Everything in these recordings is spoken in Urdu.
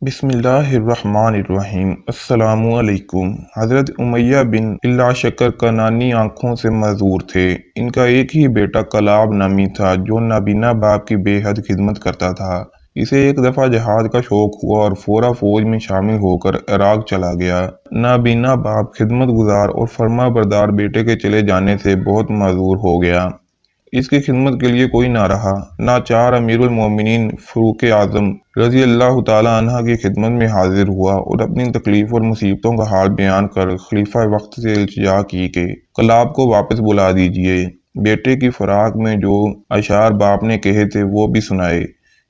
بسم اللہ الرحمن الرحیم۔ السلام علیکم۔ حضرت امیہ بن اللہ شکر کنانی آنکھوں سے معذور تھے۔ ان کا ایک ہی بیٹا کلاب نامی تھا جو نابینا باپ کی بے حد خدمت کرتا تھا۔ اسے ایک دفعہ جہاد کا شوق ہوا اور فورا فوج میں شامل ہو کر عراق چلا گیا۔ نابینا باپ خدمت گزار اور فرما بردار بیٹے کے چلے جانے سے بہت معذور ہو گیا۔ اس کی خدمت کے لیے کوئی نہ رہا۔ ناچار امیر المومنین فاروق اعظم رضی اللہ تعالیٰ عنہ کی خدمت میں حاضر ہوا اور اپنی تکلیف اور مصیبتوں کا حال بیان کر خلیفہ وقت سے التجا کی کہ کلاب کو واپس بلا دیجیے۔ بیٹے کی فراق میں جو اشعار باپ نے کہے تھے وہ بھی سنائے،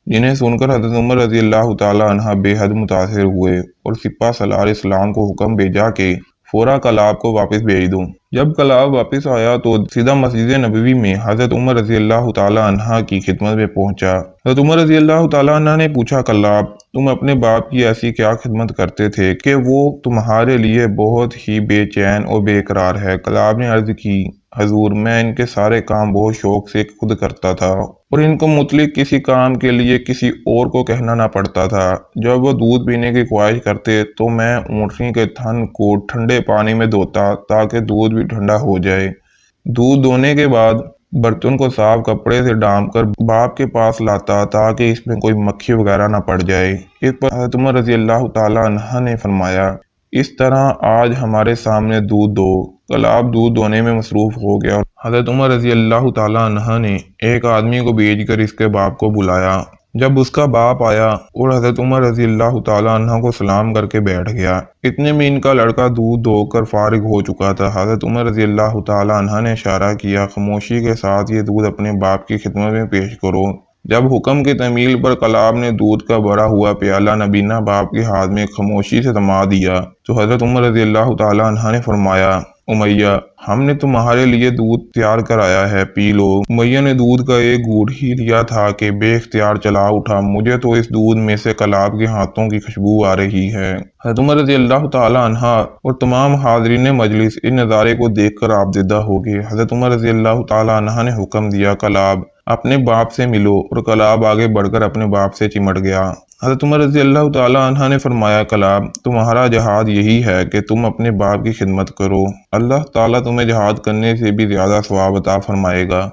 جنہیں سن کر حضرت عمر رضی اللہ تعالیٰ عنہ بے حد متاثر ہوئے اور سپہ سالار اسلام کو حکم بھیجا کہ فورا کلاب کو واپس بھیج دو۔ جب کلاب واپس آیا تو سیدھا مسجد نبوی میں حضرت عمر رضی اللہ تعالیٰ عنہ کی خدمت میں پہنچا۔ حضرت عمر رضی اللہ تعالیٰ عنہ نے پوچھا، کلاب تم اپنے باپ کی ایسی کیا خدمت کرتے تھے کہ وہ تمہارے لیے بہت ہی بے چین اور بے قرار ہے؟ کلاب نے عرض کی، حضور میں ان کے سارے کام بہت شوق سے خود کرتا تھا اور ان کو متعلق کسی کام کے لیے کسی اور کو کہنا نہ پڑتا تھا۔ جب وہ دودھ پینے کی خواہش کرتے تو میں اونٹنی کے تھن کو ٹھنڈے پانی میں دھوتا تاکہ دودھ بھی ٹھنڈا ہو جائے۔ دودھ دھونے کے بعد برتن کو صاف کپڑے سے ڈھانپ کر باپ کے پاس لاتا تاکہ اس میں کوئی مکھی وغیرہ نہ پڑ جائے۔ اس پر حضرت عمر رضی اللہ تعالیٰ عنہ نے فرمایا، اس طرح آج ہمارے سامنے دودھ دو۔ کلاب دودھ دھونے میں مصروف ہو گیا اور حضرت عمر رضی اللہ تعالیٰ عنہ نے ایک آدمی کو بھیج کر اس کے باپ کو بلایا۔ جب اس کا باپ آیا اور حضرت عمر رضی اللہ تعالیٰ عنہ کو سلام کر کے بیٹھ گیا، اتنے میں ان کا لڑکا دودھ دھو کر فارغ ہو چکا تھا۔ حضرت عمر رضی اللہ تعالیٰ عنہ نے اشارہ کیا، خاموشی کے ساتھ یہ دودھ اپنے باپ کی خدمت میں پیش کرو۔ جب حکم کی تعمیل پر کلاب نے دودھ کا بڑا ہوا پیالہ نابینا باپ کے ہاتھ میں خاموشی سے تھما دیا تو حضرت عمر رضی اللہ تعالیٰ عنہ نے فرمایا، امیہ ہم نے تمہارے لیے دودھ تیار کرایا ہے، پی لو۔ امیہ نے دودھ کا ایک گھونٹ ہی لیا تھا کہ بے اختیار چلا اٹھا، مجھے تو اس دودھ میں سے کلاب کے ہاتھوں کی خوشبو آ رہی ہے۔ حضرت عمر رضی اللہ تعالیٰ عنہ اور تمام حاضرین مجلس اس نظارے کو دیکھ کر آبزدہ ہو گئے۔ حضرت عمر رضی اللہ تعالیٰ عنہ نے حکم دیا، کلاب اپنے باپ سے ملو، اور کلاب آگے بڑھ کر اپنے باپ سے چمٹ گیا۔ حضرت عمر رضی اللہ تعالیٰ عنہ نے فرمایا، کلاب تمہارا جہاد یہی ہے کہ تم اپنے باپ کی خدمت کرو، اللہ تعالیٰ تمہیں جہاد کرنے سے بھی زیادہ ثواب عطا فرمائے گا۔